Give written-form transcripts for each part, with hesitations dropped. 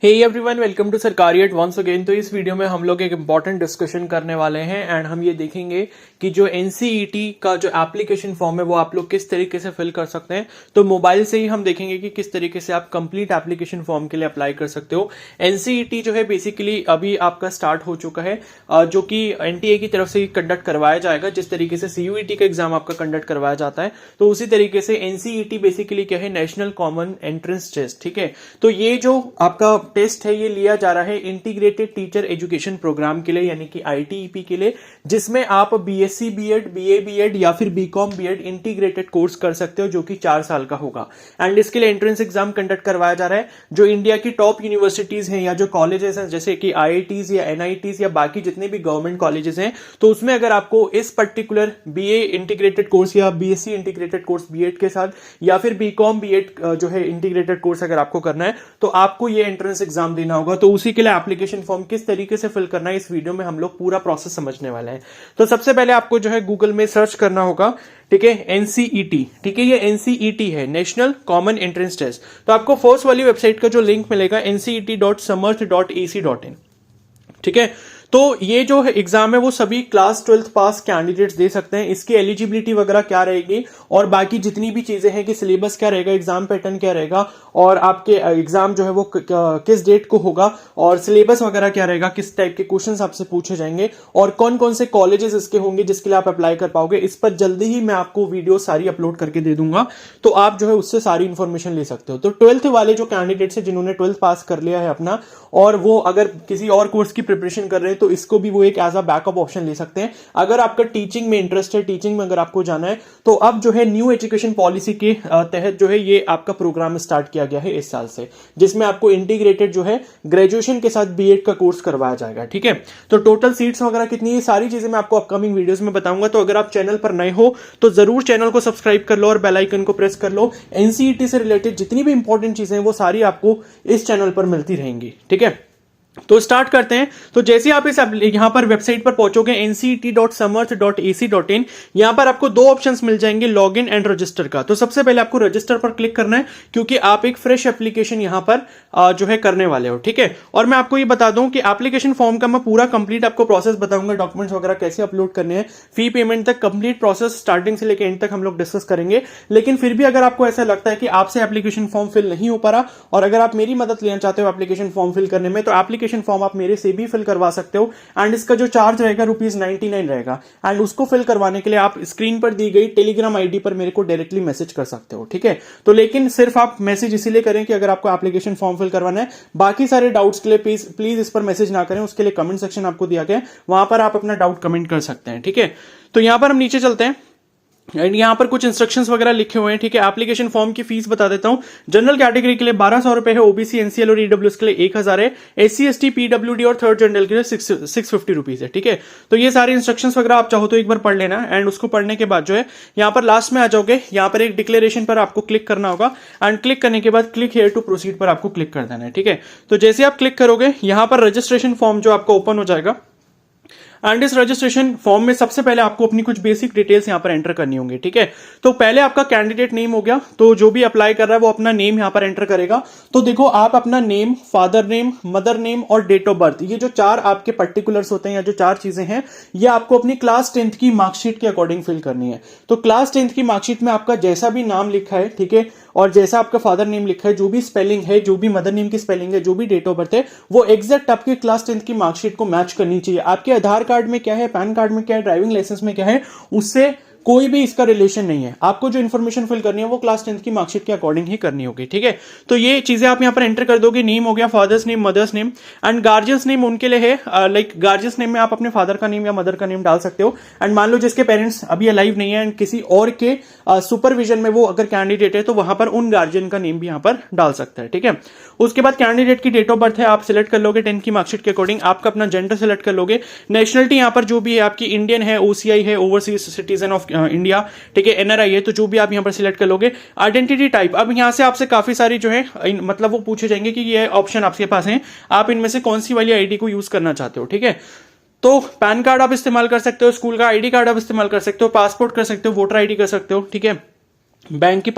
Hey everyone, welcome to Sarkariyat once again. तो इस video में हम लोग एक इंपॉर्टेंट डिस्कशन करने वाले हैं एंड हम ये देखेंगे कि जो एनसीईटी का जो एप्लीकेशन फॉर्म है वो आप लोग किस तरीके से फिल कर सकते हैं। तो मोबाइल से ही हम देखेंगे कि किस तरीके से आप कंप्लीट एप्लीकेशन फॉर्म के लिए अप्लाई कर सकते हो। एनसीईटी जो है बेसिकली अभी आपका स्टार्ट हो चुका है, जो कि एनटीए की तरफ से कंडक्ट करवाया जाएगा। जिस तरीके से सीयूईटी का एग्जाम आपका कंडक्ट करवाया जाता है, तो उसी तरीके से एनसीईटी बेसिकली क्या है, नेशनल कॉमन एंट्रेंस टेस्ट। ठीक है, तो ये जो आपका टेस्ट है ये लिया जा रहा है इंटीग्रेटेड टीचर एजुकेशन प्रोग्राम के लिए, यानी कि आईटीईपी के लिए, जिसमें आप बीएससी बीएड, बीए बीएड या फिर बीकॉम बीएड इंटीग्रेटेड कोर्स कर सकते हो, जो कि 4 साल का होगा। एंड इसके लिए एंट्रेंस एग्जाम कंडक्ट करवाया जा रहा है। जो इंडिया की टॉप यूनिवर्सिटीज हैं या जो कॉलेजेस हैं, जैसे कि आईआईटीज या एनआईटीज या बाकी जितने भी गवर्नमेंट कॉलेजेस हैं, तो उसमें अगर आपको इस पर्टिकुलर बीए इंटीग्रेटेड कोर्स या बीएससी इंटीग्रेटेड कोर्स बीएड के साथ या फिर बीकॉम बीएड जो है इंटीग्रेटेड कोर्स अगर आपको करना है, तो आपको ये एंट्रेंस एग्जाम देना होगा। तो उसी के लिए एप्लीकेशन फॉर्म किस तरीके से फिल करना है, इस वीडियो में हम लोग पूरा प्रोसेस समझने वाले हैं। तो सबसे पहले आपको जो है गूगल में सर्च करना होगा, ठीक है, एनसीईटी। ठीक है, ये एनसीईटी है, नेशनल कॉमन एंट्रेंस टेस्ट। तो आपको फर्स्ट वाली वेबसाइट का जो लिंक मिलेगा ncet.samarth.ac.in। ठीक है, तो ये जो एग्जाम है वो सभी class 12th pass candidates they सकते हैं। इसकी एलिजिबिलिटी वगैरह क्या रहेगी और बाकी जितनी भी चीजें हैं कि सिलेबस क्या रहेगा, एग्जाम पैटर्न क्या रहेगा और आपके एग्जाम जो है वो किस डेट को होगा और सिलेबस वगैरह क्या रहेगा, किस टाइप के क्वेश्चंस आपसे पूछे जाएंगे और कौन कौन से कॉलेजेस इसके होंगे जिसके लिए आप अप्लाई कर पाओगे, इस पर जल्दी ही मैं आपको वीडियो सारी अपलोड करके दे दूंगा। तो आप जो है उससे सारी इंफॉर्मेशन ले सकते हो। तो 12th वाले जो कैंडिडेट्स हैं जिन्होंने 12th पास कर लिया है अपना, और वो अगर किसी और कोर्स की प्रिपरेशन कर रहे हैं, तो इसको भी वो एक एज अ बैकअप ऑप्शन ले सकते हैं। अगर आपका टीचिंग में इंटरेस्ट है, टीचिंग में अगर आपको जाना है, तो अब जो है न्यू एजुकेशन पॉलिसी के तहत जो है ये आपका प्रोग्राम स्टार्ट किया गया है इस साल से, जिसमें आपको इंटीग्रेटेड जो है ग्रेजुएशन के साथ बीएड का कोर्स करवाया जाएगा। ठीक है, तो टोटल सीट्स वगैरह कितनी है, सारी चीजें मैं आपको अपकमिंग वीडियोस में बताऊंगा। तो अगर आप चैनल पर नए हो तो जरूर चैनल को सब्सक्राइब कर लो और बेल आइकन को प्रेस कर लो। एनसीईटी से रिलेटेड जितनी भी इंपॉर्टेंट चीजें हैं वो सारी आपको इस चैनल पर मिलती रहेंगी। ठीक है, तो स्टार्ट करते हैं। तो जैसे आप इस यहां पर वेबसाइट पर पहुंचोगे ncet.samarth.ac.in, यहां पर आपको दो ऑप्शंस मिल जाएंगे, लॉगिन एंड रजिस्टर का। तो सबसे पहले आपको रजिस्टर पर क्लिक करना है, क्योंकि आप एक फ्रेश एप्लीकेशन यहां पर जो है करने वाले हो। ठीक है, और मैं आपको ये बता दूं कि एप्लीकेशन फॉर्म का मैं पूरा कंप्लीट आपको प्रोसेस बताऊंगा, डॉक्यूमेंट्स वगैरह कैसे अपलोड करने हैं, फी पेमेंट तक कंप्लीट प्रोसेस स्टार्टिंग से लेकर एंड तक हम लोग डिस्कस करेंगे। लेकिन फिर भी अगर आपको ऐसा लगता है कि आपसे एप्लीकेशन फॉर्म फिल नहीं हो पा रहा और अगर आप मेरी मदद लेना चाहते हो एप्लीकेशन फॉर्म फिल करने में, तो एप्लीकेशन फॉर्म आप मेरे से भी फिल करवा सकते हो। एंड इसका जो चार्ज रहेगा ₹99 रहेगा। एंड उसको फिल करवाने के लिए आप स्क्रीन पर दी गई टेलीग्राम आईडी पर मेरे को डायरेक्टली मैसेज कर सकते हो। ठीक है, तो लेकिन सिर्फ आप मैसेज इसीलिए करें कि अगर आपको एप्लीकेशन फॉर्म फिल करवाना है। बाकी सारे डाउट्स के लिए प्लीज इस पर मैसेज ना करें, उसके लिए कमेंट सेक्शन आपको दिया गया है, वहां पर आप अपना डाउट कमेंट कर सकते हैं। ठीक है, तो यहां पर हम नीचे चलते हैं एंड यहाँ पर कुछ इंस्ट्रक्शंस वगैरह लिखे हुए हैं। ठीक है, एप्लीकेशन फॉर्म की फीस बता देता हूं। जनरल कैटेगरी के लिए 1200 रुपए है, ओबीसी एनसीएल और ईडब्ल्यूएस के लिए 1000 है, एससी एसटी पीडब्ल्यूडी और थर्ड जनरल के लिए 650 रुपीज है। ठीक है, तो ये सारे इंस्ट्रक्शंस वगैरह आप चाहो तो एक बार पढ़ लेना एंड उसको पढ़ने के बाद जो है यहाँ पर लास्ट में आ जाओगे, यहाँ पर एक डिक्लेरेशन पर आपको क्लिक करना होगा एंड क्लिक करने के बाद क्लिक हियर टू प्रोसीड पर आपको क्लिक कर देना है। ठीक है, तो जैसे आप क्लिक करोगे यहाँ पर रजिस्ट्रेशन फॉर्म जो आपको ओपन हो जाएगा एंड इस रजिस्ट्रेशन फॉर्म में सबसे पहले आपको अपनी कुछ बेसिक डिटेल्स यहां पर एंटर करनी होंगी। ठीक है, तो पहले आपका कैंडिडेट नेम हो गया, तो जो भी अप्लाई कर रहा है वो अपना नेम यहां पर एंटर करेगा। तो देखो, आप अपना name, father name, mother name और डेट ऑफ बर्थ, ये जो 4 आपके पर्टिकुलर्स होते हैं या जो 4 चीजें हैं, ये आपको अपनी क्लास 10th की मार्कशीट के अकॉर्डिंग फिल करनी है। तो क्लास 10th की मार्कशीट में आपका जैसा भी नाम लिखा है, ठीक है, और जैसा आपका फादर नेम लिखा है, जो भी स्पेलिंग है, जो भी मदर नेम की स्पेलिंग है, जो भी डेट ऑफ बर्थ है, वो एग्जैक्ट आपके क्लास 10th की मार्कशीट को मैच करनी चाहिए। आपके आधार कार्ड में क्या है, पैन कार्ड में क्या है, ड्राइविंग लाइसेंस में क्या है, उससे कोई भी इसका रिलेशन नहीं है। आपको जो इन्फॉर्मेशन फिल करनी है वो क्लास 10th की मार्कशीट के अकॉर्डिंग ही करनी होगी। ठीक है, तो ये चीजें आप यहां पर एंटर कर दोगे। नेम हो गया, father's name, mother's name and guardian's name उनके लिए है, लाइक गार्जियंस नेम में आप अपने फादर का नेम या मदर का नेम डाल सकते हो। एंड मान लो जिसके पेरेंट्स अभी अलाइव नहीं है एंड किसी और के सुपरविजन में वो अगर कैंडिडेट है, तो वहां पर उन गार्जियन का नेम भी यहां पर डाल सकता है। ठीक है, उसके बाद कैंडिडेट की डेट ऑफ बर्थ है, आप सिलेक्ट कर लोगे 10th की मार्कशीट के अकॉर्डिंग। आपका अपना जेंडर सिलेक्ट कर लोगे। नेशनलिटी यहां पर जो भी है आपकी इंडियन है, ओसीआई है, ओवरसीज सिटीजन ऑफ इंडिया, ठीक है, एनआरआई है, तो जो भी आप यहां पर सिलेक्ट कर लोगे। आइडेंटिटी टाइप, अब यहां से आपसे काफी सारी जो है मतलब वो पूछे जाएंगे कि ये ऑप्शन आपके पास है, आप इनमें से कौन सी वाली आईडी को यूज करना चाहते हो। ठीक है, तो पैन कार्ड आप इस्तेमाल कर सकते हो, स्कूल का आईडी कार्ड आप इस्तेमाल कर सकते हो, पासपोर्ट कर सकते हो, वोटर आईडी कर सकते हो। ठीक है, बैंक की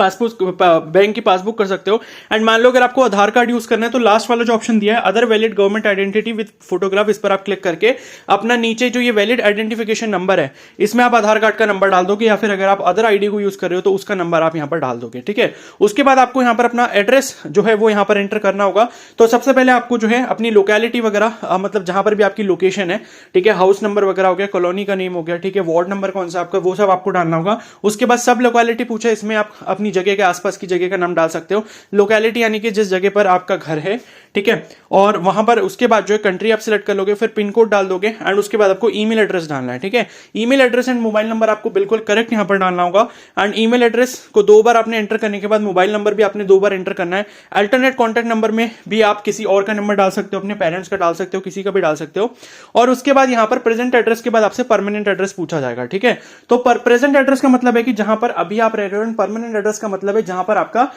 पासबुक कर सकते हो। एंड मान लो अगर आपको आधार कार्ड यूज करना है तो लास्ट वाला जो ऑप्शन दिया है other valid government identity with photograph, इस पर आप क्लिक करके अपना नीचे जो ये वैलिड आइडेंटिफिकेशन नंबर है इसमें आप आधार कार्ड का नंबर डाल दोगे, या फिर अगर आप अदर आईडी को यूज कर रहे हो तो उसका नंबर आप यहां पर डाल दोगे। ठीक है, उसके बाद आपको यहां पर अपना एड्रेस जो है वो यहां पर एंटर करना होगा। तो सबसे पहले आपको जो है अपनी लोकेलिटी वगैरह मतलब जहां पर भी आपकी लोकेशन है, ठीक है, हाउस नंबर वगैरह हो गया, कॉलोनी का नेम हो गया, ठीक है, वार्ड नंबर कौन सा आपका, वो सब आपको डालना होगा। उसके बाद सब लोकेलिटी पूछा, इसमें आप अपनी जगह के आसपास की जगह का नाम डाल सकते हो। लोकेलिटी यानी कि जिस जगह पर आपका घर है, ठीक है, और वहां पर उसके बाद जो है कंट्री आप सिलेक्ट कर लोगे, फिर पिन कोड डाल दोगे एंड उसके बाद आपको ईमेल एड्रेस डालना है। ठीक है, email address and mobile number आपको बिल्कुल करेक्ट यहां पर डालना होगा। एंड ईमेल एड्रेस को 2 बार आपने एंटर करने के बाद मोबाइल नंबर भी आपने 2 बार एंटर करना है। अल्टरनेट कॉन्टैक्ट नंबर में भी आप किसी और का नंबर डाल सकते हो, अपने पेरेंट्स का डाल सकते हो, किसी का भी डाल सकते हो। और उसके बाद यहां पर प्रेजेंट एड्रेस के बाद आपसे परमानेंट एड्रेस पूछा जाएगा। ठीक है, तो प्रेजेंट एड्रेस का मतलब है कि जहां पर अभी आप रह रहे हो, परमानेंट एड्रेस का मतलब है जहां पर आपका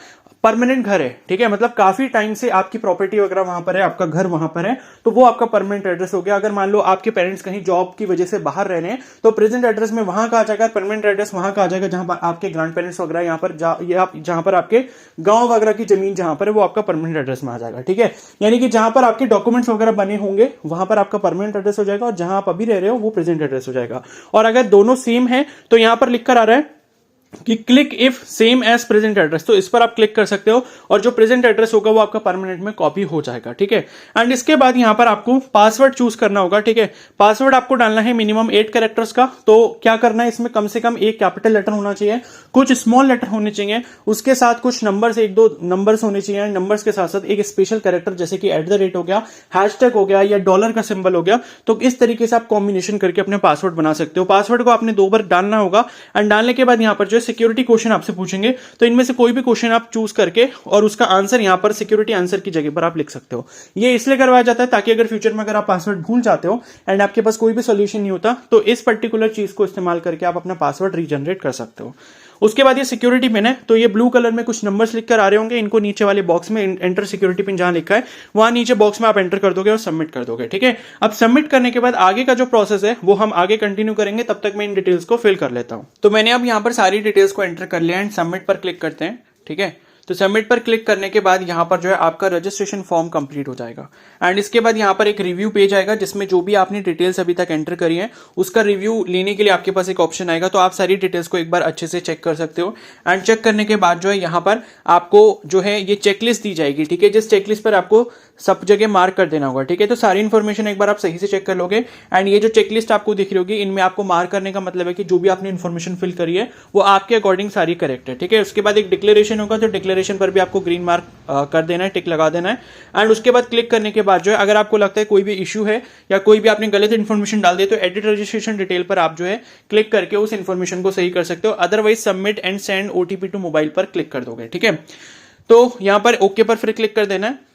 परमानेंट घर है। ठीक है, मतलब काफी टाइम से आपकी प्रॉपर्टी वगैरह वहां पर है, आपका घर वहां पर है, तो वो आपका परमानेंट एड्रेस हो गया। अगर मान लो आपके पेरेंट्स कहीं जॉब की वजह से बाहर रह रहे हैं तो प्रेजेंट एड्रेस में वहां का आ जाएगा, परमानेंट एड्रेस वहां का आ जाएगा जहां पर आपके ग्रैंड पेरेंट्स वगैरह यहाँ पर जहां पर आपके गांव वगैरह की जमीन जहां पर है वो आपका परमानेंट एड्रेस में आ जाएगा। ठीक है, यानी कि जहां पर आपके डॉक्यूमेंट्स वगैरह बने होंगे वहां पर आपका परमानेंट एड्रेस हो जाएगा, और जहां आप अभी रह रहे हो वो प्रेजेंट एड्रेस हो जाएगा। और अगर दोनों सेम है तो यहां पर लिखकर आ रहा है कि click if same as present address, तो इस पर आप क्लिक कर सकते हो और जो प्रेजेंट एड्रेस होगा वो आपका परमानेंट में कॉपी हो जाएगा। ठीक है, एंड इसके बाद यहां पर आपको पासवर्ड चूज करना होगा। ठीक है, पासवर्ड आपको डालना है मिनिमम 8 कैरेक्टर्स का। तो क्या करना है, इसमें कम से कम एक कैपिटल लेटर होना चाहिए, कुछ स्मॉल लेटर होने चाहिए, उसके साथ कुछ नंबर्स, 1-2 नंबर्स होने चाहिए। नंबर्स के साथ साथ एक स्पेशल कैरेक्टर जैसे कि @ हो गया, हैशटैग हो गया, या डॉलर का सिंबल हो गया। तो इस तरीके से आप कॉम्बिनेशन करके अपने पासवर्ड बना सकते हो। पासवर्ड को आपने 2 बार डालना होगा एंड डालने के बाद यहां पर जो सिक्योरिटी क्वेश्चन आपसे पूछेंगे, तो इनमें से कोई भी क्वेश्चन आप चूज करके और उसका आंसर यहां पर सिक्योरिटी आंसर की जगह पर आप लिख सकते हो। ये इसलिए करवाया जाता है ताकि अगर फ्यूचर में अगर आप पासवर्ड भूल जाते हो एंड आपके पास कोई भी सॉल्यूशन नहीं होता तो इस पर्टिकुलर चीज को इस्तेमाल करके आप अपना पासवर्ड रीजनरेट कर सकते हो। उसके बाद ये सिक्योरिटी पिन है, तो ये ब्लू कलर में कुछ नंबर्स लिखकर आ रहे होंगे, इनको नीचे वाले बॉक्स में एंटर सिक्योरिटी पिन जहां लिखा है वहां नीचे बॉक्स में आप एंटर कर दोगे और सबमिट कर दोगे। ठीक है, अब सबमिट करने के बाद आगे का जो प्रोसेस है वो हम आगे कंटिन्यू करेंगे, तब तक मैं इन डिटेल्स को फिल कर लेता हूं। तो मैंने अब यहां पर सारी डिटेल्स को एंटर कर लिया एंड सबमिट पर क्लिक करते हैं। ठीक है, तो सबमिट पर क्लिक करने के बाद यहां पर जो है आपका रजिस्ट्रेशन फॉर्म कंप्लीट हो जाएगा एंड इसके बाद यहां पर एक रिव्यू पेज आएगा जिसमें जो भी आपने डिटेल्स अभी तक एंटर करी है उसका रिव्यू लेने के लिए आपके पास एक ऑप्शन आएगा। तो आप सारी डिटेल्स को एक बार अच्छे से चेक कर सकते हो एंड चेक करने के बाद जो है यहां पर आपको जो है ये चेकलिस्ट दी जाएगी। ठीक है, जिस चेकलिस्ट पर आपको सब जगह मार्क कर देना होगा। ठीक है, तो सारी इन्फॉर्मेशन एक बार आप सही से चेक कर लोगे एंड ये जो चेकलिस्ट आपको दिख रही होगी इनमें आपको मार्क करने का मतलब है कि जो भी आपने इन्फॉर्मेशन फिल करी है वो आपके अकॉर्डिंग सारी करेक्ट है। ठीक है, उसके बाद एक डिक्लेरेशन होगा, तो डिक्लेरेशन पर भी आपको ग्रीन मार्क कर देना है, टिक लगा देना है एंड उसके बाद क्लिक करने के बाद जो है अगर आपको लगता है कोई भी इश्यू है या कोई भी आपने गलत इन्फॉर्मेशन डाल दी तो एडिट रजिस्ट्रेशन डिटेल पर आप जो है क्लिक करके उस इन्फॉर्मेशन को सही कर सकते हो। Otherwise submit and send OTP to mobile पर क्लिक कर दोगे। ठीक है, तो यहां पर ओके पर फिर क्लिक कर देना है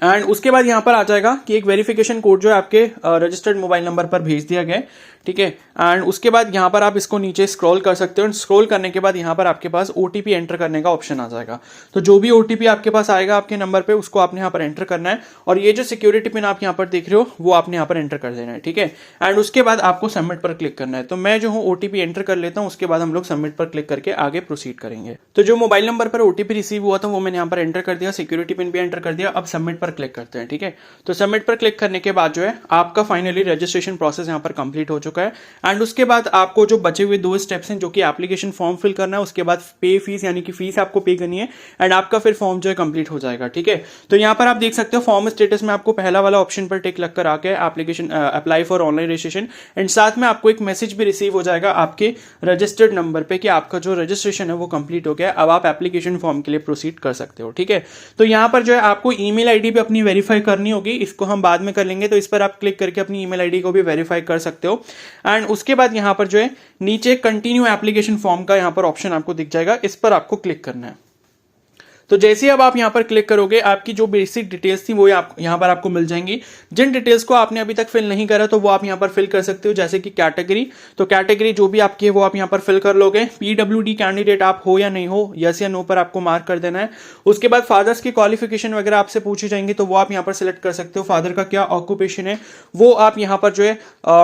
एंड उसके बाद यहां पर आ जाएगा कि एक वेरिफिकेशन कोड जो है आपके रजिस्टर्ड मोबाइल नंबर पर भेज दिया गया है। ठीक है, एंड उसके बाद यहां पर आप इसको नीचे स्क्रॉल कर सकते हो। स्क्रॉल करने के बाद यहां पर आपके पास ओटीपी एंटर करने का ऑप्शन आ जाएगा। तो जो भी ओटीपी आपके पास आएगा आपके नंबर पे उसको आपने यहां पर एंटर करना है और ये जो सिक्योरिटी पिन आप यहां पर देख रहे हो वो आपने यहां पर एंटर कर देना है। ठीक है, एंड उसके बाद आपको सबमिट पर क्लिक करना है। तो मैं जो हूं ओटीपी एंटर कर लेता हूं, उसके बाद हम लोग सबमिट पर क्लिक करके आगे प्रोसीड करेंगे। तो जो मोबाइल नंबर पर ओटीपी रिसीव हुआ था वो मैंने यहां पर एंटर कर दिया, सिक्योरिटी पिन भी एंटर कर दिया। अब सबमिट पर क्लिक करते हैं। ठीक है, तो सबमिट पर क्लिक करने के बाद जो है आपका फाइनली रजिस्ट्रेशन प्रोसेस यहां पर कंप्लीट हो चुका है एंड उसके बाद आपको जो बचे हुए 2 स्टेप्स हैं जो कि एप्लीकेशन फॉर्म फिल करना है, उसके बाद पे फीस यानी कि फीस आपको पे करनी है एंड आपका फिर फॉर्म जो है कंप्लीट हो जाएगा। ठीक है, तो यहां पर आप देख सकते हो फॉर्म स्टेटस में आपको पहला वाला ऑप्शन पर टिक लगकर आके application apply for online registration and साथ में आपको एक मैसेज भी रिसीव हो जाएगा आपके रजिस्टर्ड नंबर पे कि आपका जो रजिस्ट्रेशन है वो कंप्लीट हो गया, अब आप एप्लीकेशन फॉर्म के लिए प्रोसीड कर सकते हो। ठीक है, तो यहां पर जो है आपको ईमेल आईडी भी अपनी वेरीफाई करनी होगी, इसको हम बाद में कर लेंगे। तो इस पर आप क्लिक करके अपनी ईमेल आईडी को भी वेरीफाई कर सकते हो एंड उसके बाद यहां पर जो है नीचे कंटिन्यू एप्लीकेशन फॉर्म का यहां पर ऑप्शन आपको दिख जाएगा, इस पर आपको क्लिक करना है। तो जैसे ही अब आप यहाँ पर क्लिक करोगे आपकी जो बेसिक डिटेल्स थी वो यहाँ पर आपको मिल जाएंगी। जिन डिटेल्स को आपने अभी तक फिल नहीं करा तो वो आप यहाँ पर फिल कर सकते हो, जैसे कि कैटेगरी, तो कैटेगरी जो भी आपकी है वो आप यहाँ पर फिल कर लोगे। पीडब्ल्यूडी कैंडिडेट आप हो या नहीं हो, यस या नो पर आपको मार्क कर देना है। उसके बाद फादर्स की क्वालिफिकेशन वगैरह आपसे पूछी जाएंगी तो वो आप यहाँ पर सिलेक्ट कर सकते हो। फादर का क्या ऑक्यूपेशन है वो आप यहाँ पर जो है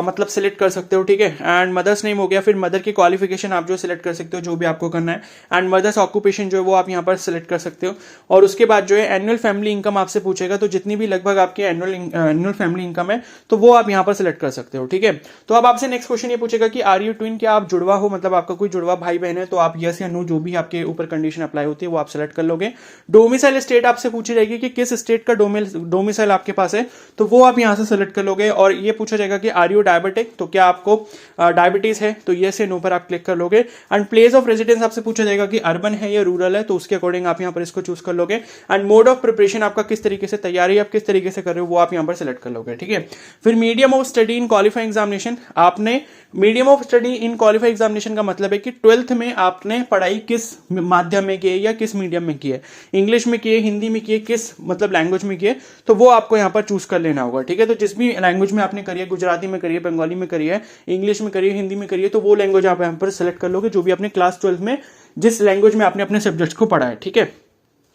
मतलब सिलेक्ट कर सकते हो, ठीक है। एंड मदर्स नेम हो गया, फिर मदर की क्वालिफिकेशन आप जो सिलेक्ट कर सकते हो जो भी आपको करना है। एंड मदर्स ऑक्यूपेशन जो है वो आप यहाँ पर सिलेक्ट कर सकते हो। और उसके बाद जो है एनुअल फैमिली इनकम आपसे पूछेगा, तो जितनी भी लगभग आपकी एनुअल फैमिली इनकम है तो वो आप यहाँ पर सिलेक्ट कर सकते हो, ठीक है। तो अब आपसे नेक्स्ट क्वेश्चन ये पूछेगा कि आर यू ट्विन, क्या आप जुड़वा हो, मतलब आपका कोई जुड़वा भाई बहन है, तो आप यस या नो जो भी आपके ऊपर कंडीशन अप्लाई होती है वो आप सिलेक्ट कर लोगे। डोमिसाइल स्टेट आपसे पूछी जाएगी कि किस स्टेट का डोमिसाइल आपके पास है, तो वो आप यहाँ से सिलेक्ट कर लोगे। और ये पूछा जाएगा कि आर यू डायबिटिक, तो क्या आपको डायबिटीज है, तो यस या नो पर आप क्लिक कर लोगे। एंड प्लेस ऑफ रेजिडेंस आपसे पूछा जाएगा कि अर्बन है या रूरल है, तो उसके अकॉर्डिंग आप यहाँ पर इसको चूज कर लोगे। एंड मोड ऑफ प्रिपरेशन आपका किस तरीके से तैयारी आप किस तरीके से कर रहे हो वो आप यहाँ पर सिलेक्ट कर लोगे, ठीक है। फिर medium of study in qualifying examination, आपने medium of study in qualifying examination का मतलब है कि 12th में आपने पढ़ाई किस माध्यम में की है या किस मीडियम में की है, इंग्लिश में की है, हिंदी में की है, किस मतलब लैंग्वेज में की है, तो वो आपको यहाँ पर चूज कर लेना होगा, ठीक है। तो जिस भी लैंग्वेज में आपने करी है, गुजराती में करी है, बंगाली में करी है, इंग्लिश में करी है, हिंदी में करी है, तो वो लैंग्वेज आप यहाँ पर सिलेक्ट कर लोगे जो भी अपने क्लास 12 में जिस लैंग्वेज में आपने अपने सब्जेक्ट्स को पढ़ा है, ठीक है।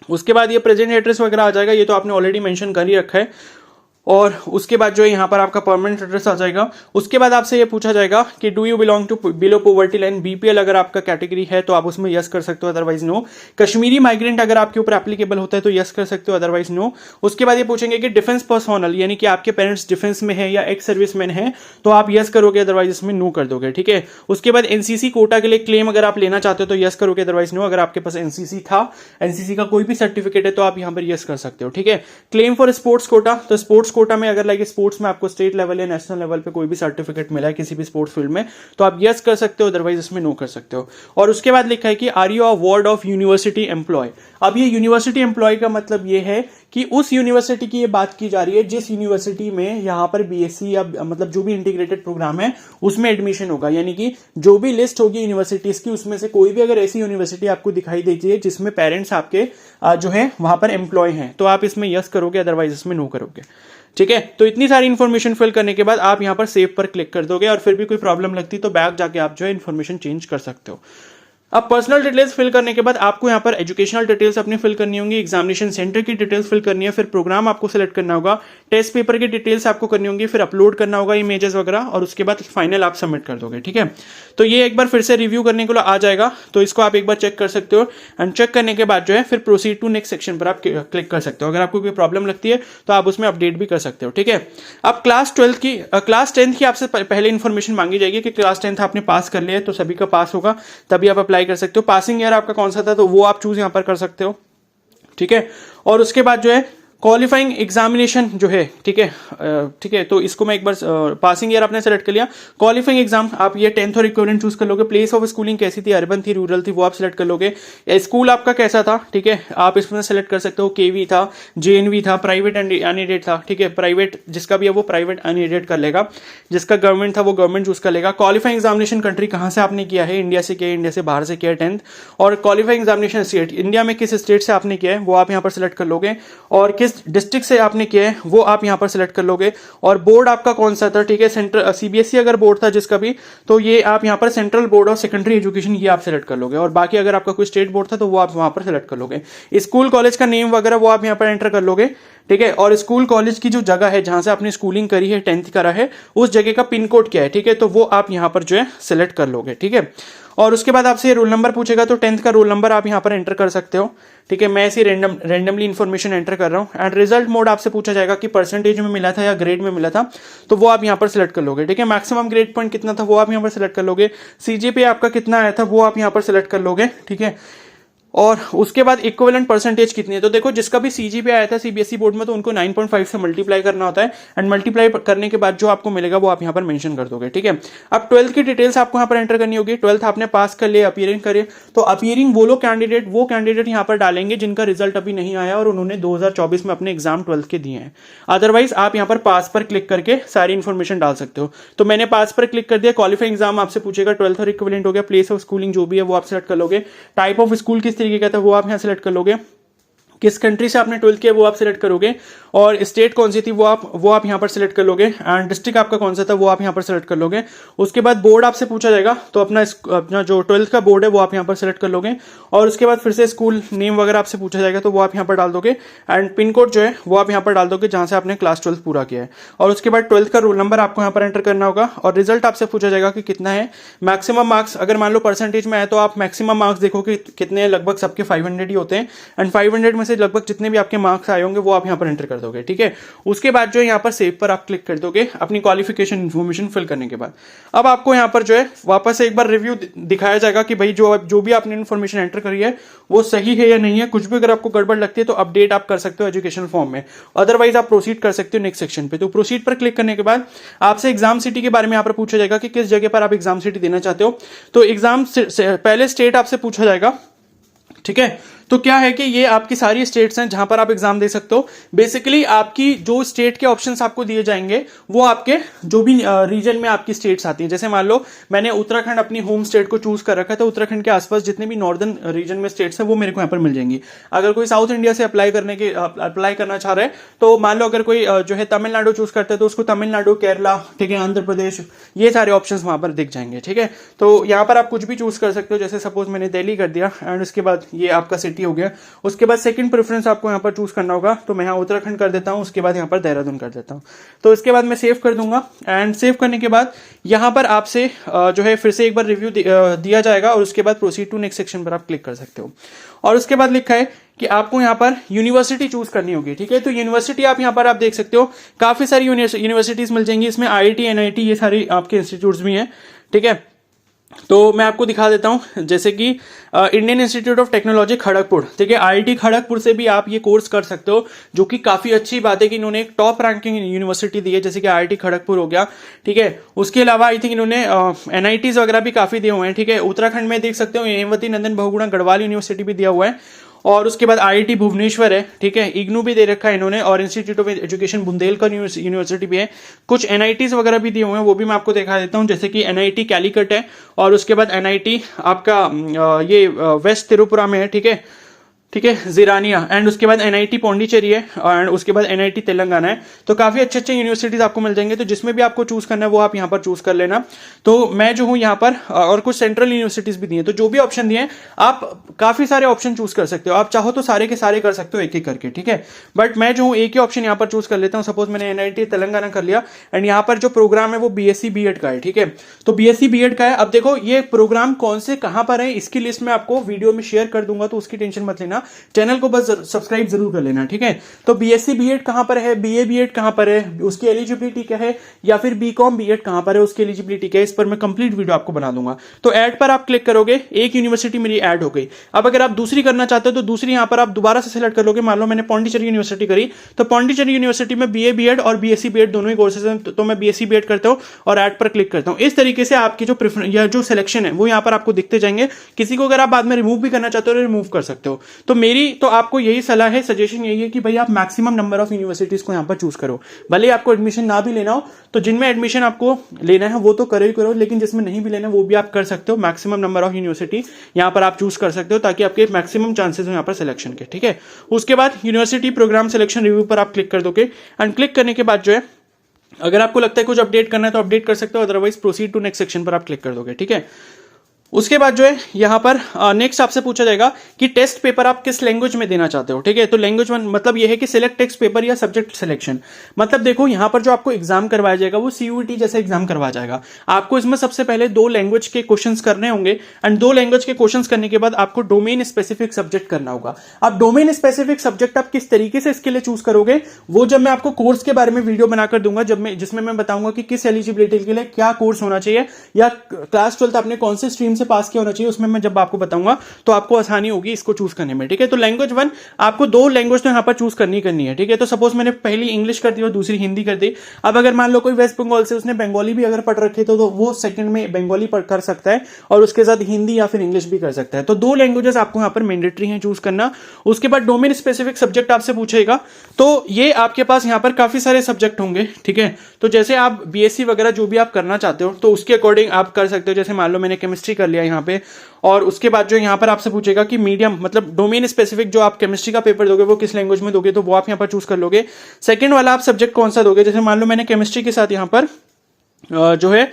उसके बाद ये प्रेजेंट एड्रेस वगैरह आ जाएगा, ये तो आपने ऑलरेडी मेंशन कर ही रखा है। और उसके बाद जो है यहाँ पर आपका परमानेंट एड्रेस आ जाएगा। उसके बाद आपसे ये पूछा जाएगा कि do you belong to below poverty line, BPL अगर आपका कैटेगरी है तो आप उसमें यस कर सकते हो, अदरवाइज नो। कश्मीरी माइग्रेंट अगर आपके ऊपर एप्लीकेबल होता है तो यस कर सकते हो, अदरवाइज नो। उसके बाद ये पूछेंगे कि डिफेंस पर्सोनल, यानी कि आपके पेरेंट्स डिफेंस में है या एक्स सर्विसमैन है, तो आप यस करोगे, अदरवाइज इसमें नो कर दोगे, ठीक है। उसके बाद एनसीसी कोटा के लिए क्लेम अगर आप लेना चाहते हो तो यस करोगे, अदरवाइज नो। अगर आपके पास एनसीसी था, एनसीसी का कोई भी सर्टिफिकेट है तो आप यहाँ पर यस कर सकते हो, ठीक है। क्लेम फॉर स्पोर्ट्स कोटा, तो स्पोर्ट्स कोटा में अगर लाइक स्पोर्ट्स में आपको स्टेट लेवल या नेशनल लेवल पे कोई भी सर्टिफिकेट मिला है किसी भी स्पोर्ट्स फील्ड में तो आप यस कर सकते हो, अदरवाइज इसमें नो कर सकते हो। और उसके बाद लिखा है कि are you a ward of university employ. अब ये यूनिवर्सिटी एम्प्लॉय का मतलब ये है कि उस यूनिवर्सिटी की ये बात की जा रही है जिस यूनिवर्सिटी में यहाँ पर बीएससी या मतलब जो भी इंटीग्रेटेड प्रोग्राम है उसमें एडमिशन होगा, यानी कि जो भी लिस्ट होगी यूनिवर्सिटीज की उसमें से कोई भी अगर ऐसी यूनिवर्सिटी आपको दिखाई देती है जिसमें पेरेंट्स आपके जो है वहां पर एम्प्लॉय हैं तो आप इसमें यस करोगे, अदरवाइज इसमें नो करोगे, ठीक है। तो इतनी सारी इन्फॉर्मेशन फिल करने के बाद आप यहां पर सेव पर क्लिक कर दोगे और फिर भी कोई प्रॉब्लम लगती तो बैक जाके आप जो है इन्फॉर्मेशन चेंज कर सकते हो। अब पर्सनल डिटेल्स फिल करने के बाद आपको यहाँ पर एजुकेशनल डिटेल्स अपनी फिल करनी होंगी, एग्जामिनेशन सेंटर की डिटेल्स फिल करनी है, फिर प्रोग्राम आपको सिलेक्ट करना होगा, टेस्ट पेपर की डिटेल्स आपको करनी होंगी, फिर अपलोड करना होगा इमेजेस वगैरह और उसके बाद फाइनल आप सबमिट कर दोगे, ठीक है। तो ये एक बार फिर से रिव्यू करने के लिए आ जाएगा, तो इसको आप एक बार चेक कर सकते हो। एंड चेक करने के बाद जो है फिर प्रोसीड टू नेक्स्ट सेक्शन पर आप क्लिक कर सकते हो। अगर आपको कोई प्रॉब्लम लगती है तो आप उसमें अपडेट भी कर सकते हो, ठीक है। अब क्लास 10th की आपसे पहले इन्फॉर्मेशन मांगी जाएगी कि क्लास 10th आपने पास कर लिया है, तो सभी का पास होगा तभी आप अप्लाई कर सकते हो। पासिंग ईयर आपका कौन सा था तो वो आप चूज यहां पर कर सकते हो, ठीक है। और उसके बाद जो है क्वालिफाइंग एग्जामिनेशन जो है, ठीक है, तो इसको मैं एक बार पासिंग ईयर आपने सेलेक्ट कर लिया। क्वालिफाइंग एग्जाम आप ये 10th और इक्विवेलेंट चूज कर लोगे। प्लेस ऑफ स्कूलिंग कैसी थी, अर्बन थी, रूरल थी, वो आप सिलेक्ट कर लोगे। स्कूल आपका कैसा था, ठीक है, आप इसमें सेलेक्ट कर सकते हो। केवी था, जेएनवी था, प्राइवेट एंड अनएडेड था, ठीक है। प्राइवेट जिसका भी है वो प्राइवेट अनएडेड कर लेगा, जिसका गवर्नमेंट था वो गवर्नमेंट चूज कर लेगा। क्वालिफाइंग एग्जामिनेशन कंट्री कहां से आपने किया है, इंडिया से किया है, इंडिया से बाहर से किया है 10th। और क्वालिफाइंग एग्जामिनेशन स्टेट, इंडिया में किस स्टेट से आपने किया है वो आप यहाँ पर सिलेक्ट कर लोगे। और किस डिस्ट्रिक्ट से आपने किया है वो आप यहां पर सिलेक्ट कर लोगे। और बोर्ड आपका कौन सा था, ठीक है, सेंट्रल सीबीएसई अगर बोर्ड था जिसका भी, तो ये आप यहां पर central board of secondary education ये आप सिलेक्ट कर लोगे। और बाकी अगर आपका कोई स्टेट बोर्ड था तो वो आप वहां पर सिलेक्ट कर लोगे। स्कूल कॉलेज का नेम वगैरह वो आप यहां पर एंटर कर लोगे, ठीक है। और स्कूल कॉलेज की जो जगह है जहां से आपने स्कूलिंग करी है 10th करा है उस जगह का पिन कोड क्या है, ठीक है, तो वो आप यहां पर जो है सिलेक्ट कर लोगे, ठीक है। और उसके बाद आपसे रोल नंबर पूछेगा तो 10th का रोल नंबर आप यहां पर एंटर कर सकते हो, ठीक है। मैं ऐसी रैंडमली इन्फॉर्मेशन एंटर कर रहा हूं। एंड रिजल्ट मोड आपसे पूछा जाएगा कि परसेंटेज में मिला था या ग्रेड में मिला था, तो वो आप यहां पर सिलेक्ट कर लोगे, ठीक है। मैक्सिमम ग्रेड पॉइंट कितना था वो आप यहां पर सिलेक्ट कर लोगे। सीजीपीए आपका कितना आया था वो आप यहां पर सिलेक्ट कर लोगे, ठीक है। और उसके बाद इक्विवेलेंट परसेंटेज कितनी है, तो देखो जिसका भी सीजीपीए आया था सीबीएसई बोर्ड में तो उनको 9.5 से मल्टीप्लाई करना होता है। एंड मल्टीप्लाई करने के बाद जो आपको मिलेगा वो आप यहां पर मेंशन कर दोगे, ठीक है। अब 12th की डिटेल्स आपको यहां पर एंटर करनी होगी। 12th आपने पास कर लिया, अपीयरिंग करे, तो अपीयरिंग वो कैंडिडेट यहां पर डालेंगे जिनका रिजल्ट अभी नहीं आया और उन्होंने 2024 में अपने एग्जाम 12th के दिए हैं। अदरवाइज आप यहां पर पास पर क्लिक करके सारी इन्फॉर्मेशन डाल सकते हो। तो मैंने पास पर क्लिक कर दिया। क्वालिफाइंग एग्जाम आपसे पूछेगा, 12th और इक्विवेलेंट हो गया। प्लेस ऑफ स्कूलिंग जो भी है वो आप सिलेक्ट कर लोगे। टाइप ऑफ स्कूल किस तरीके का था वो आप यहां सेलेक्ट कर लोगे। किस कंट्री से आपने 12th किया वो आप सिलेक्ट करोगे, और स्टेट कौन सी थी वो आप यहाँ पर सिलेक्ट कर लोगे, एंड डिस्ट्रिक्ट आपका कौन सा था वो आप यहाँ पर सिलेक्ट कर लोगे। उसके बाद बोर्ड आपसे पूछा जाएगा, तो अपना जो 12th का बोर्ड है वो आप यहाँ पर सिलेक्ट कर लोगे, और उसके बाद फिर से स्कूल नेम वगैरह आपसे पूछा जाएगा, तो वो आप यहाँ पर डाल दोगे, एंड पिन कोड जो है वो आप यहाँ पर डाल दोगे जहाँ से आपने क्लास 12 पूरा किया है। और उसके बाद 12th का रोल नंबर आपको यहाँ पर एंटर करना होगा, और रिजल्ट आपसे पूछा जाएगा कि कितना है। मैक्सिमम मार्क्स अगर मान लो परसेंटेज में है तो आप मैक्सिमम मार्क्स देखो कि कितने, लगभग सबके 500 ही होते हैं, एंड 500 में से लगभग जितने भी आपके मार्क्स आए होंगे वो आप यहाँ पर एंटर कर दोगे, ठीक है। उसके बाद जो है यहाँ पर सेव पर आप क्लिक कर दोगे अपनी क्वालिफिकेशन इन्फॉर्मेशन फिल करने के बाद। अब आपको यहाँ पर जो है वापस एक बार रिव्यू दिखाया जाएगा कि भाई जो भी आपने इन्फॉर्मेशन एंटर करी है वो सही है या नहीं है। कुछ भी अगर आपको गड़बड़ लगती है तो अपडेट आप कर सकते हो एजुकेशन फॉर्म में, अदरवाइज आप प्रोसीड कर सकते हो नेक्स्ट सेक्शन पे। तो प्रोसीड पर क्लिक करने के बाद आपसे एग्जाम सिटी के बारे में यहाँ पर पूछा जाएगा कि किस जगह पर आप एग्जाम सिटी देना चाहते हो। तो एग्जाम पहले स्टेट आपसे पूछा जाएगा, ठीक है। तो क्या है कि ये आपकी सारी स्टेट्स हैं जहां पर आप एग्जाम दे सकते हो। बेसिकली आपकी जो स्टेट के ऑप्शंस आपको दिए जाएंगे वो आपके जो भी रीजन में आपकी स्टेट्स आती है। जैसे मान लो मैंने उत्तराखंड अपनी होम स्टेट को चूज कर रखा है, तो उत्तराखंड के आसपास जितने भी नॉर्दर्न रीजन में स्टेट्स हैं वो मेरे को यहाँ पर मिल जाएंगी। अगर कोई साउथ इंडिया से अप्लाई करना चाह रहा है, तो मान लो अगर कोई जो है तमिलनाडु चूज करता है तो उसको तमिलनाडु, केरला, ठीक है, आंध्र प्रदेश, ये सारे ऑप्शंस वहां पर दिख जाएंगे, ठीक है। तो यहाँ पर आप कुछ भी चूज कर सकते हो, जैसे सपोज मैंने दिल्ली कर दिया, एंड उसके बाद ये आपका सिटी हो गया। उसके बाद सेकंड प्रेफरेंस आपको यहाँ पर चूज करना होगा, तो मैं यहाँ उत्तराखंड कर देता हूँ, उसके बाद यहाँ पर देहरादून कर देता हूँ। तो इसके बाद मैं सेव कर दूंगा, एंड सेव करने के बाद यहाँ पर आपसे जो है फिर से एक बार रिव्यू दिया जाएगा, और उसके बाद प्रोसीड टू नेक्स्ट सेक्शन पर आप क्लिक कर सकते हो। और उसके बाद लिखा है कि आपको यहाँ पर यूनिवर्सिटी चूज करनी होगी, ठीक है। तो यूनिवर्सिटी आप यहाँ पर आप देख सकते हो काफी सारी यूनिवर्सिटीज मिल जाएंगी, इसमें IIT, NIT ये सारी आपके इंस्टीट्यूट्स भी हैं, ठीक है। तो मैं आपको दिखा देता हूं, जैसे कि Indian institute of technology Kharagpur, ठीक है, IIT खड़गपुर से भी आप ये कोर्स कर सकते हो, जो कि काफी अच्छी बात है कि इन्होंने एक टॉप रैंकिंग यूनिवर्सिटी दी है, जैसे कि IIT खड़गपुर हो गया, ठीक है। उसके अलावा आई थिंक इन्होंने NITs वगैरह भी काफी दिए हुए हैं, ठीक है। उत्तराखंड में देख सकते हो हेमवती नंदन बहुगुणा गढ़वाल यूनिवर्सिटी भी दिया हुआ है, और उसके बाद IIT भुवनेश्वर है, ठीक है, इग्नू भी दे रखा है इन्होंने, और institute of education Bundelkhand university भी है। कुछ NITs वगैरह भी दिए हुए हैं, वो भी मैं आपको दिखा देता हूं, जैसे कि NIT कैलिकट है, और उसके बाद NIT आपका ये वेस्ट त्रिपुरा में है, ठीक है, जिरानिया, एंड उसके बाद NIT पौंडीचेरी है, एंड उसके बाद NIT तेलंगाना है। तो काफी अच्छे अच्छे यूनिवर्सिटीज आपको मिल जाएंगे, तो जिसमें भी आपको चूज करना है वो आप यहाँ पर चूज कर लेना। तो मैं जो हूँ यहाँ पर, और कुछ सेंट्रल यूनिवर्सिटीज भी दी हैं, तो जो भी ऑप्शन दिए हैं आप काफी सारे ऑप्शन चूज कर सकते हो, आप चाहो तो सारे के सारे कर सकते हो एक एक करके, ठीक है। बट मैं जो हूँ एक ही ऑप्शन यहाँ पर चूज कर लेता हूँ। सपोज मैंने NIT तेलंगाना कर लिया, एंड यहाँ पर जो प्रोग्राम है वो BSc B.Ed का है, ठीक है। तो BSc B.Ed का है। अब देखो ये प्रोग्राम कौन से कहाँ पर है, इसकी लिस्ट में आपको वीडियो में शेयर कर दूंगा, तो उसकी टेंशन मत लेना, चैनल को सब्सक्राइब जरूर कर लेना, ठीक है। तो BSc B.Ed कहां पर है, BA B.Ed कहां पर है, उसकी एलिजिबिलिटी क्या है, या फिर BCom B.Ed कहां पर है, उसकी एलिजिबिलिटी क्या है, इस पर मैं कंप्लीट वीडियो आपको बना दूंगा। तो ऐड पर आप क्लिक करोगे, एक यूनिवर्सिटी मेरी ऐड हो गई। अब अगर आप दूसरी करना चाहते हो तो दूसरी यहां पर आप दोबारा से सिलेक्ट कर लोगे। मान लो मैंने पौंडीचेरी यूनिवर्सिटी करी, तो पौंडीचेरी यूनिवर्सिटी में BA B.Ed और BSc B.Ed दोनों ही कोर्सेज हैं, तो मैं BSc B.Ed करता हूं और ऐड पर क्लिक करता हूं। इस तरीके से आपकी जो प्रेफरेंस या जो सिलेक्शन है वो यहां पर आपको दिखते जाएंगे। किसी को अगर आप बाद में रिमूव भी करना चाहते हो तो रिमूव कर सकते हो। तो मेरी तो आपको यही सलाह है, सजेशन यही है कि भाई आप मैक्सिमम नंबर ऑफ यूनिवर्सिटीज को यहां पर चूज करो। भले आपको एडमिशन ना भी लेना हो, तो जिनमें एडमिशन आपको लेना है वो तो करो ही करो, लेकिन जिसमें नहीं भी लेना वो भी आप कर सकते हो। मैक्सिमम नंबर ऑफ यूनिवर्सिटी यहां पर आप चूज कर सकते हो, ताकि आपके मैक्सिमम चांसेस हो यहां पर सिलेक्शन के, ठीक है। उसके बाद यूनिवर्सिटी प्रोग्राम सिलेक्शन रिव्यू पर आप क्लिक कर दोगे, एंड क्लिक करने के बाद जो है अगर आपको लगता है कुछ अपडेट करना है तो अपडेट कर सकते हो, otherwise proceed to next section पर आप क्लिक कर दोगे, ठीक है। उसके बाद जो है यहां पर नेक्स्ट आपसे पूछा जाएगा कि टेस्ट पेपर आप किस लैंग्वेज में देना चाहते हो, ठीक है। तो लैंग्वेज वन मतलब यह है कि सिलेक्ट टेक्स्ट पेपर या सब्जेक्ट सिलेक्शन। मतलब देखो यहां पर जो आपको एग्जाम करवाया जाएगा वो CUET जैसा एग्जाम करवाया जाएगा। आपको इसमें सबसे पहले 2 लैंग्वेज के क्वेश्चंस करने होंगे, एंड 2 लैंग्वेज के क्वेश्चंस करने के बाद आपको डोमेन स्पेसिफिक सब्जेक्ट करना होगा। अब डोमेन स्पेसिफिक सब्जेक्ट आप किस तरीके से इसके लिए चूज करोगे वो जब मैं आपको कोर्स के बारे में वीडियो बनाकर दूंगा, जिसमें मैं बताऊंगा कि किस एलिजिबिलिटी के लिए क्या कोर्स होना चाहिए, या क्लास 12 आपने कौन से स्ट्रीम से पास किया होना चाहिए, उसमें मैं जब आपको बताऊंगा तो आपको आसानी होगी इसको चूज करने में, ठीक है। तो लैंग्वेज 1 आपको 2 लैंग्वेज तो यहां पर चूज करनी है, ठीक है। तो सपोज मैंने पहली इंग्लिश कर दी और दूसरी हिंदी कर दी। अब अगर मान लो कोई वेस्ट बंगाल से उसने बंगाली भी अगर पढ़ रखे तो वो सेकंड में बंगाली पढ़ कर सकता है, और उसके साथ हिंदी या फिर इंग्लिश भी कर सकता है। तो 2 लैंग्वेजेस आपको यहां पर मैंडेटरी हैं चूज करना। उसके बाद डोमेन स्पेसिफिक सब्जेक्ट आपसे पूछेगा, तो ये आपके पास यहां पर काफी सारे सब्जेक्ट होंगे, ठीक है। तो जैसे आप BSc वगैरह जो भी आप करना चाहते हो तो उसके अकॉर्डिंग आप कर सकते हो। जैसे मान लो मैंने केमिस्ट्री कर कर लिया यहाँ पे। और उसके बाद जो यहाँ पर आपसे पूछेगा कि मीडियम मतलब डोमेन स्पेसिफिक जो आप केमिस्ट्री का पेपर दोगे वो किस लैंग्वेज में दोगे, तो वो आप यहाँ पर चूज कर लोगे। सेकंड वाला आप सब्जेक्ट कौन सा दोगे, जैसे मान लो मैंने केमिस्ट्री के साथ यहाँ पर जो है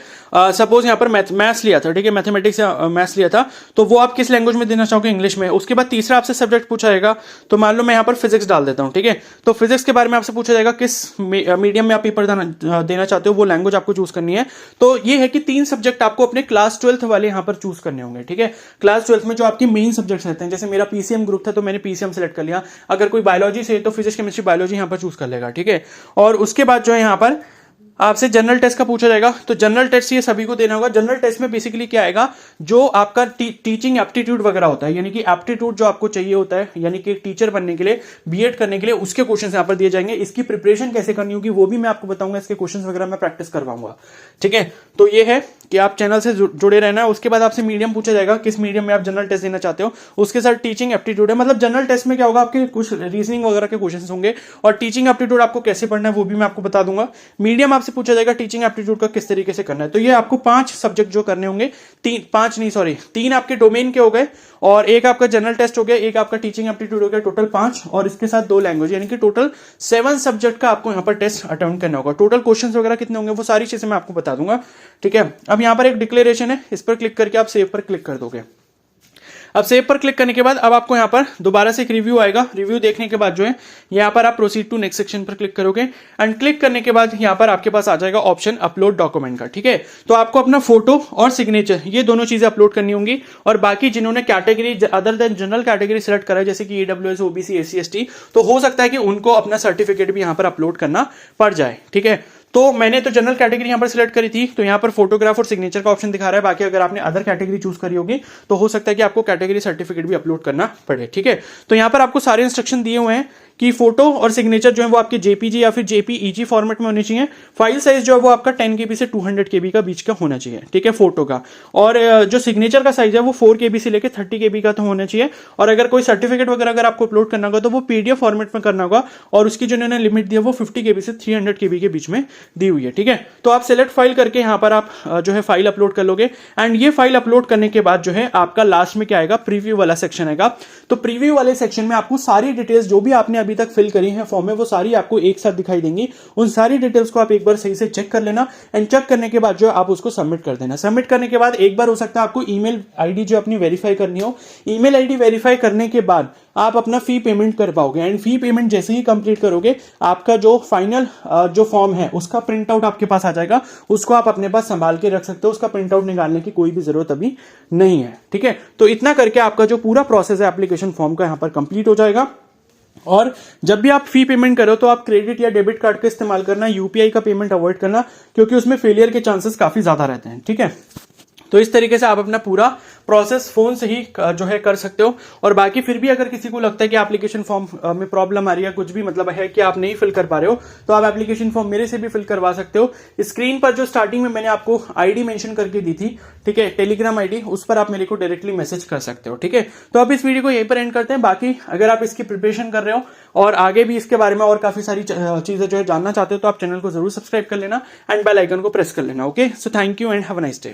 सपोज यहाँ पर मैथ्स लिया था, ठीक है, मैथमेटिक्स या मैथ्स लिया था, तो वो आप किस लैंग्वेज में देना चाहोगे, इंग्लिश में। उसके बाद तीसरा आपसे सब्जेक्ट पूछा जाएगा, तो मान लो मैं यहाँ पर फिजिक्स डाल देता हूँ, ठीक है, तो फिजिक्स के बारे में आपसे पूछा जाएगा किस मीडियम में आप पेपर देना चाहते हो, वो लैंग्वेज आपको चूज करनी है। तो ये है कि 3 सब्जेक्ट आपको अपने क्लास 12th वाले यहाँ पर चूज करने होंगे, ठीक है। क्लास 12th में जो आपके मेन सब्जेक्ट्स रहते हैं, जैसे मेरा पीसीएम ग्रुप था तो मैंने पीसीएम सेलेक्ट कर लिया, अगर कोई बायोलॉजी से तो फिजिक्स केमिस्ट्री बायोलॉजी यहाँ पर चूज कर लेगा, ठीक है। और उसके बाद जो है यहाँ पर आपसे जनरल टेस्ट का पूछा जाएगा, तो जनरल टेस्ट ये सभी को देना होगा। जनरल टेस्ट में बेसिकली क्या आएगा, जो आपका टीचिंग एप्टीट्यूड वगैरह होता है, यानी कि एप्टीट्यूड जो आपको चाहिए होता है, यानी कि टीचर बनने के लिए, बीएड करने के लिए, उसके क्वेश्चन यहाँ पर दिए जाएंगे। इसकी प्रिपरेशन कैसे करनी होगी वो भी मैं आपको बताऊंगा, इसके क्वेश्चन वगैरह मैं प्रैक्टिस करवाऊंगा, ठीक है। तो ये है कि आप चैनल से जुड़े रहना है। उसके बाद आपसे मीडियम पूछा जाएगा, किस मीडियम में आप जनरल टेस्ट देना चाहते हो, उसके साथ टीचिंग एप्टीट्यूड है, मतलब जनरल टेस्ट में क्या होगा, आपके कुछ रीजनिंग वगैरह के क्वेश्चन होंगे, और टीचिंग एप्टीट्यूड आपको कैसे पढ़ना है वो भी मैं आपको बता दूंगा। मीडियम आपसे पूछा जाएगा टीचिंग एप्टीट्यूड का किस तरीके से करना है। तो ये आपको 5 सब्जेक्ट जो करने होंगे, 3 आपके डोमेन के हो गए, और एक आपका जनरल टेस्ट हो गया, एक आपका टीचिंग एप्टीट्यूड हो गया, टोटल 5, और इसके साथ 2 लैंग्वेज, यानी कि टोटल 7 सब्जेक्ट का आपको यहाँ पर टेस्ट अटेम्प्ट करना होगा। टोटल क्वेश्चंस वगैरह कितने होंगे वो सारी चीजें मैं आपको बता दूंगा, ठीक है। अब यहाँ पर एक डिक्लेरेशन है, इस पर क्लिक करके आप सेव पर क्लिक कर दोगे। अब सेव पर क्लिक करने के बाद अब आपको यहाँ पर दोबारा से एक रिव्यू आएगा। रिव्यू देखने के बाद जो है यहाँ पर आप प्रोसीड टू नेक्स्ट सेक्शन पर क्लिक करोगे, एंड क्लिक करने के बाद यहाँ पर आपके पास आ जाएगा ऑप्शन अपलोड डॉक्यूमेंट का, ठीक है। तो आपको अपना फोटो और सिग्नेचर ये दोनों चीजें अपलोड करनी होंगी, और बाकी जिन्होंने category other than general category select करा है, जैसे कि ईडब्ल्यूएस, ओबीसी, एससी, एसटी, तो हो सकता है कि उनको अपना सर्टिफिकेट भी यहाँ पर अपलोड करना पड़ जाए, ठीक है। तो मैंने तो जनरल कैटेगरी यहां पर सिलेक्ट करी थी, तो यहां पर फोटोग्राफ और सिग्नेचर का ऑप्शन दिखा रहा है। बाकी अगर आपने अदर कैटेगरी चूज करी होगी तो हो सकता है कि आपको कैटेगरी सर्टिफिकेट भी अपलोड करना पड़े, ठीक है। तो यहां पर आपको सारे इंस्ट्रक्शन दिए हुए हैं कि फोटो और सिग्नेचर जो है वो आपके जेपीजी या फिर जेपीईजी फॉर्मेट में होने चाहिए। फाइल साइज जो है वो आपका 10 KB से 200 KB का बीच का होना चाहिए, ठीक है, फोटो का। और जो सिग्नेचर का साइज है वो 4 KB से लेकर 30 KB का तो होना चाहिए। और अगर कोई सर्टिफिकेट वगैरह अगर आपको अपलोड करना होगा तो वो पीडीएफ फॉर्मेट में करना होगा, और उसकी जो इन्होंने लिमिट दी है वो 50 KB से 300 KB के बीच में दी हुई है, ठीक है। तो आप सिलेक्ट फाइल करके यहाँ पर आप जो है फाइल अपलोड कर लोगे, एंड ये फाइल अपलोड करने के बाद जो है आपका लास्ट में क्या आएगा, प्रीव्यू वाला सेक्शन आएगा। तो प्रीव्यू वाले सेक्शन में आपको सारी डिटेल्स जो भी आपने अभी तक फिल करी है फॉर्म में वो सारी आपको एक साथ दिखाई देंगी। उन सारी डिटेल्स को आप एक बार सही से चेक कर लेना, एंड चेक करने के बाद जो आप उसको सबमिट कर देना। सबमिट करने के बाद एक बार हो सकता है आपको ईमेल आईडी जो अपनी वेरीफाई करनी हो, ईमेल आईडी वेरीफाई करने के बाद आप अपना फी पेमेंट कर पाओगे, एंड फी पेमेंट जैसे ही कंप्लीट करोगे आपका जो फाइनल जो फॉर्म है उसका प्रिंट आउट आपके पास आ जाएगा। उसको आप अपने पास संभाल के रख सकते हो, उसका प्रिंट आउट निकालने की कोई भी जरूरत अभी नहीं है, ठीक है। तो इतना करके आपका जो पूरा प्रोसेस है एप्लीकेशन फॉर्म का यहाँ पर कंप्लीट हो जाएगा। और जब भी आप फी पेमेंट करो तो आप क्रेडिट या डेबिट कार्ड का इस्तेमाल करना, यूपीआई का पेमेंट अवॉइड करना, क्योंकि उसमें फेलियर के चांसेस काफी ज्यादा रहते हैं, ठीक है। तो इस तरीके से आप अपना पूरा प्रोसेस फोन से ही जो है कर सकते हो। और बाकी फिर भी अगर किसी को लगता है कि एप्लीकेशन फॉर्म में प्रॉब्लम आ रही है, कुछ भी मतलब है कि आप नहीं फिल कर पा रहे हो, तो आप एप्लीकेशन फॉर्म मेरे से भी फिल करवा सकते हो। स्क्रीन पर जो स्टार्टिंग में मैंने आपको आईडी मेंशन करके दी थी, ठीक है, टेलीग्राम आईडी, उस पर आप मेरे को डायरेक्टली मैसेज कर सकते हो, ठीक है। तो आप इस वीडियो को यहीं पर एंड करते हैं। बाकी अगर आप इसकी प्रिपरेशन कर रहे हो और आगे भी इसके बारे में और काफी सारी चीजें जो है जानना चाहते हो तो आप चैनल को जरूर सब्सक्राइब कर लेना, एंड बेल आइकन को प्रेस कर लेना। Okay, so thank you and have a nice day.